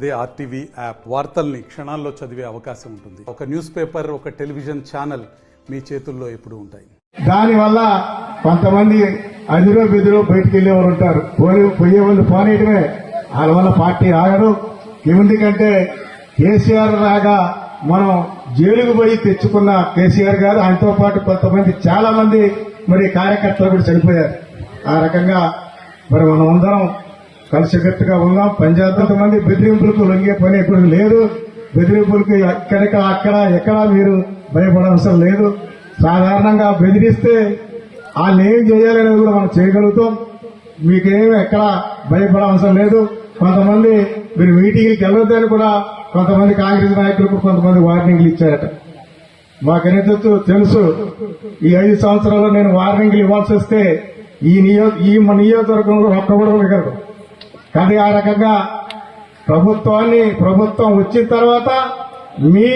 అదే RTV app వార్తల్ని క్షణాల్లో చదివే అవకాశం ఉంటుంది. ఒక న్యూస్ పేపర్, ఒక టెలివిజన్ ఛానల్ మీ చేతుల్లో ఎప్పుడు ఉంటాయి. దానివల్ల కొంతమంది అదిరో బెదిరో బయటకు వెళ్లేవారు ఉంటారు. పోయే వాళ్ళు పోనేయటమే. వాళ్ళ వల్ల పార్టీ ఆగదు. ఎందుకంటే కేసీఆర్ లాగా మనం జైలుకు పోయి తెచ్చుకున్న కేసీఆర్ గారు, ఆయనతో పాటు కొంతమంది చాలా మంది మరి కార్యకర్తలు కూడా చనిపోయారు. ఆ రకంగా మరి మనం అందరం కలిసికట్టుగా ఉన్నాం. పనిచేద్దాం. మంది బెదిరింపులకు లొంగే పని ఎప్పుడు లేదు. బెదిరింపులకు అక్కడ ఎక్కడ మీరు భయపడవసరం లేదు. సాధారణంగా బెదిరిస్తే వాళ్ళు ఏం చేయాలనేది కూడా మనం చేయగలుగుతాం. మీకేం ఎక్కడ భయపడవసరం లేదు. కొంతమంది మీరు మీటింగ్కి వెళ్ళొద్దని కూడా కొంతమంది కాంగ్రెస్ నాయకులకు కొంతమంది వార్నింగ్లు ఇచ్చారట. మాకనేది తెలుసు. ఈ 5 సంవత్సరాల్లో నేను వార్నింగ్లు ఇవ్వాల్సి వస్తే ఈ నియోజకవర్గంలో ఒక్క కూడా మిగలదు. కానీ ఆ రకంగా ప్రభుత్వం వచ్చిన తర్వాత మీ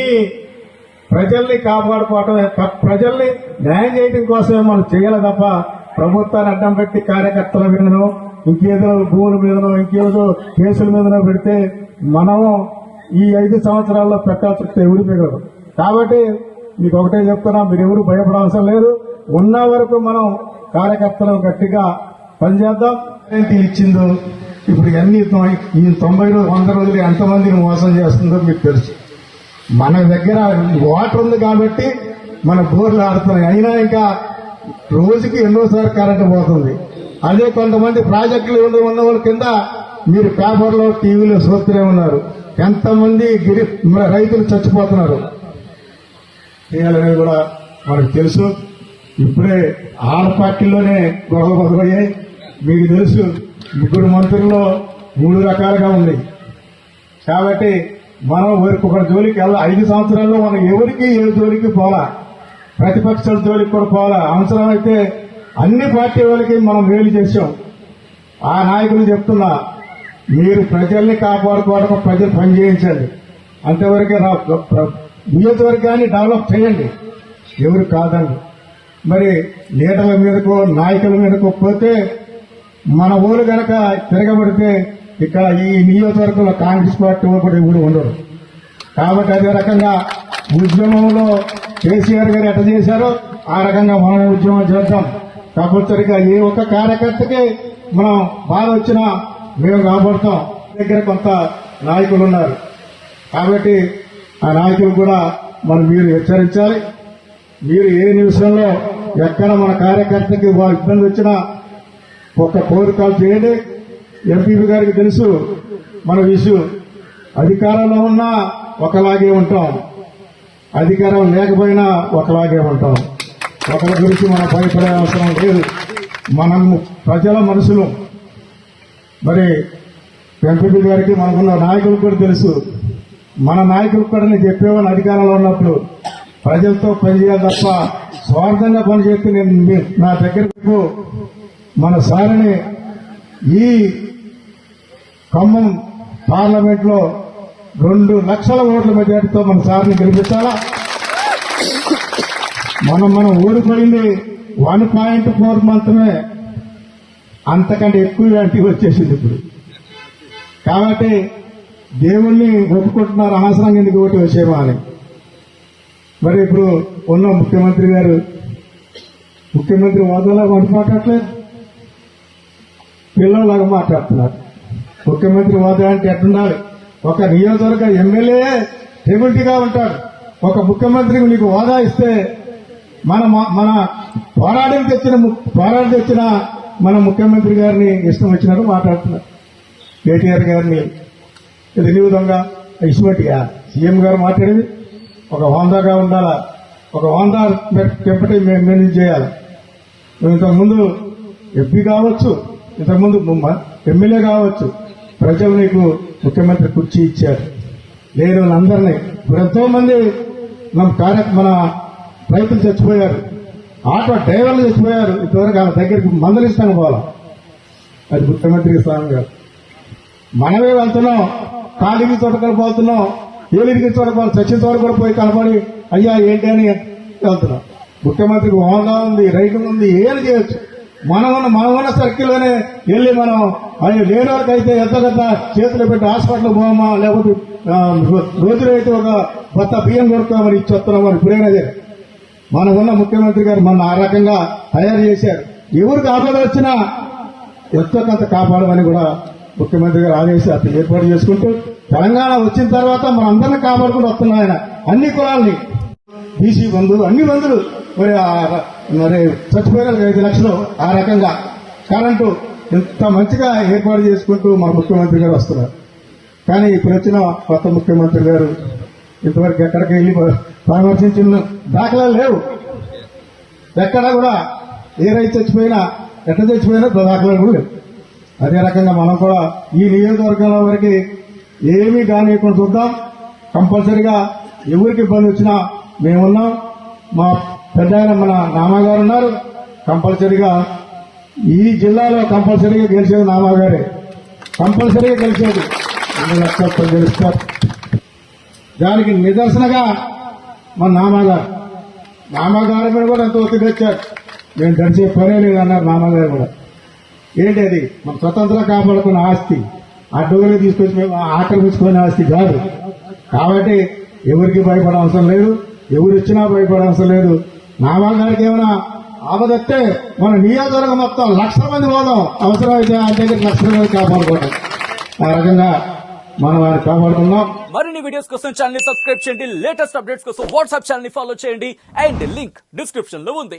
ప్రజల్ని కాపాడుకోవటం, ప్రజల్ని న్యాయం చేయడం కోసమే మనం చేయాలి తప్ప ప్రభుత్వాన్ని అడ్డం పెట్టి కార్యకర్తల మీదనో ఇంకేదో భూముల మీదనో ఇంకేదో కేసుల మీదనో పెడితే మనము ఈ 5 సంవత్సరాల్లో పెట్టాల్సి వస్తే ఎవరు మిగలదు. కాబట్టి మీకు ఒకటే చెప్తున్నా, మీరు ఎవరు భయపడవలసిన లేదు. ఉన్న వరకు మనం కార్యకర్తలు గట్టిగా పనిచేద్దాం. ఏంటి ఇచ్చిందో ఇప్పుడు అన్ని ఈ 90 100 రోజులు ఎంతమందిని మోసం చేస్తుందో మీకు తెలుసు. మన దగ్గర వాటర్ ఉంది కాబట్టి మన బోర్లు ఆడుతున్నాయి. అయినా ఇంకా రోజుకి ఎన్నోసార్లు కరెంటు పోతుంది. అదే కొంతమంది ప్రాజెక్టులు ఉన్న వాళ్ళ కింద మీరు పేపర్లో టీవీలో చూస్తూనే ఉన్నారు. ఎంతమంది రైతులు చచ్చిపోతున్నారు చేయాలనేది కూడా మనకు తెలుసు. ఇప్పుడే 6 పార్టీల్లోనే గొడవ మొదలయ్యాయి. మీకు తెలుసు 3 మంత్రుల్లో 3 రకాలుగా ఉంది. కాబట్టి మనం ఒకరి జోలికి 5 సంవత్సరాల్లో మనం ఎవరికి ఏ జోలికి పోలా, ప్రతిపక్షాల జోలికి కూడా పోలా. అవసరమైతే అన్ని పార్టీ వాళ్ళకి మనం మేలు చేశాం. ఆ నాయకులు చెప్తున్నా, మీరు ప్రజల్ని కాపాడుకోవడం, ప్రజలు పనిచేయించండి. అంతవరకే నియోజకవర్గాన్ని డెవలప్ చేయండి. ఎవరు కాదండి. మరి లీడర్ల మీదకో నాయకుల మీదకో పోతే మన ఊరు గనక తిరగబడితే ఇక్కడ ఈ నియోజకవర్గంలో కాంగ్రెస్ పార్టీ కూడా ఎవరు ఉండరు. కాబట్టి అదే రకంగా ఉద్యమంలో కేసీఆర్ గారు ఎట్ట చేశారో ఆ రకంగా మనం ఉద్యమం చేద్దాం. తప్పనిసరిగా ఏ ఒక్క కార్యకర్తకి మనం బాధ వచ్చినా మేము కాపాడుతాం. దగ్గర కొంత నాయకులు ఉన్నారు కాబట్టి ఆ నాయకులు కూడా మీరు హెచ్చరించాలి. మీరు ఏ నిమిషంలో ఎక్కడ మన కార్యకర్తకి ఇబ్బంది వచ్చినా ఒక్క ఫోన్ కాల్ చేయండి. ఎంపీపీ గారికి తెలుసు మన విషయం. అధికారంలో ఉన్నా ఒకలాగే ఉంటాం, అధికారం లేకపోయినా ఒకలాగే ఉంటాం. ఒకరి గురించి మనం భయపడే అవసరం లేదు. మనం ప్రజల మనసులు. మరి ఎంపీపీ గారికి మనకున్న నాయకులకు కూడా తెలుసు. మన నాయకులకు కూడా నేను చెప్పేవాడిని, అధికారంలో ఉన్నప్పుడు ప్రజలతో పనిచేయాలి తప్ప స్వార్థంగా పనిచేస్తే నేను నా దగ్గరకు మన సారిని ఈ ఖమ్మం పార్లమెంట్ లో 2 లక్షల ఓట్ల మెజార్టీతో మన సారిని గెలిపించాలా. మనం ఓడిపోయింది 1.4 మాత్రమే, అంతకంటే ఎక్కువ యాంటీ వచ్చేసింది ఇప్పుడు. కాబట్టి దేవుణ్ణి ఒప్పుకుంటున్నారు అనవసరంగా ఎందుకు ఓటు వచ్చేమో అని. మరి ఇప్పుడు ఉన్న ముఖ్యమంత్రి గారు ముఖ్యమంత్రి హోదాలో మాట్లాడట్లేదు, పిల్లలాగా మాట్లాడుతున్నారు. ముఖ్యమంత్రి హోదా అంటే ఎట్లుండాలి? ఒక నియోజకవర్గ ఎమ్మెల్యే టెబిలిటీగా ఉంటాడు. ఒక ముఖ్యమంత్రికి నీకు హోదా ఇస్తే మన పోరాడి తెచ్చిన మన ముఖ్యమంత్రి గారిని ఇష్టం వచ్చినట్టు మాట్లాడుతున్నారు. కేటీఆర్ గారిని ఇది విధంగా ఇష్టమట్టిగా సీఎం గారు మాట్లాడేది ఒక హోదాగా ఉండాలా, ఒక హోదా పెంపటి మేనేజ్ చేయాలి. ఇంతకుముందు ఎంపీ కావచ్చు, ఇంతకుముందు ఎమ్మెల్యే కావచ్చు, ప్రజలు నీకు ముఖ్యమంత్రి కుర్చీ ఇచ్చారు. లేని వాళ్ళందరినీ ఇప్పుడు ఎంతో మంది మన రైతులు చచ్చిపోయారు, ఆటో డ్రైవర్లు చచ్చిపోయారు. ఇంతవరకు వాళ్ళ దగ్గరికి మందలిస్తాను పోవాలా. అది ముఖ్యమంత్రి స్థానం కాదు. మనమే వెళ్తున్నాం, కాలికి చోటకలు పోతున్నాం, ఏలికి చోటకోవాలి, చచ్చిన చోట కూడా పోయి కనపడి అయ్యా ఏంటి అని వెళ్తున్నాం. ముఖ్యమంత్రికి హోదా ఉంది, రైతులు ఉంది, ఏం చేయొచ్చు. మనమున్న సర్కిల్లోనే వెళ్ళి మనం అది లేని వాళ్ళకి అయితే ఎంత పెద్ద చేతులు పెట్టి హాస్పిటల్ పోమా, లేకపోతే రోజులు అయితే ఒక కొత్త బియ్యం కొడుతామని ఇచ్చొస్తున్నాం. మరి ఇప్పుడేనదే మనకున్న ముఖ్యమంత్రి గారు మన ఆ రకంగా తయారు చేశారు. ఎవరికి ఆపద వచ్చినా ఎంతో కొంత కాపాడమని కూడా ముఖ్యమంత్రి గారు ఆదేశాలు ఏర్పాటు చేసుకుంటూ తెలంగాణ వచ్చిన తర్వాత మన అందరినీ కాపాడుకుంటూ వస్తున్నాం. ఆయన అన్ని కులాలని బీసీ బంధువులు అన్ని బంధువులు మరి చచ్చిపోయిన 5 లక్షలు ఆ రకంగా కరెంటు ఇంత మంచిగా ఏర్పాటు చేసుకుంటూ మన ముఖ్యమంత్రి గారు వస్తున్నారు. కానీ ఇప్పుడు వచ్చిన కొత్త ముఖ్యమంత్రి గారు ఇంతవరకు ఎక్కడికి వెళ్ళి పరామర్శించిన దాఖలాలు లేవు. ఎక్కడా కూడా ఏ రైతు చచ్చిపోయినా ఎట్లా చచ్చిపోయినా దాఖలాలు కూడా లేవు. అదే రకంగా మనం కూడా ఈ నియోజకవర్గంలో వరకు ఏమీ కానివ్వకుండా చూద్దాం. కంపల్సరిగా ఎవరికి ఇబ్బంది వచ్చినా మేమున్నాం. మా పెద్ద ఆయన మన నామగారు ఉన్నారు. కంపల్సరిగా ఈ జిల్లాలో కంపల్సరిగా గెలిచేది నామగారే, కంపల్సరిగా గెలిచేది 2 లక్షలతో గెలుస్తారు. దానికి నిదర్శనగా మన నామగారి మీద కూడా ఎంతో ఒత్తిడి తెచ్చారు. నేను గడిచే పనే లేదు అన్నారు నామగారు కూడా. ఏంటి అది మన స్వతంత్రం కాపాడుకున్న ఆస్తి, అడ్డుగా తీసుకొచ్చి మేము ఆక్రమించుకునే ఆస్తి కాదు. కాబట్టి ఎవరికి భయపడే అవసరం లేదు, ఎవరు ఇచ్చినా భయపడే అవసరం లేదు. నామగారికి ఏమైనా ఆపదొస్తే మన నియోజకవర్గం మొత్తం 1,00,000 మంది పోదాం, అవసరమైతే ఆయన దగ్గర 1,00,000 మంది కాపాడుకోవడం. ఆ రకంగా మనం ఆయన కాపాడుకున్నాం. మరిన్ని వీడియోస్ కోసం ఛానల్ ని సబ్స్క్రైబ్ చేయండి. లేటెస్ట్ అప్డేట్స్ కోసం వాట్సాప్ ఛానల్ ని ఫాలో చేయండి. అండ్ లింక్ డిస్క్రిప్షన్ లో ఉంది.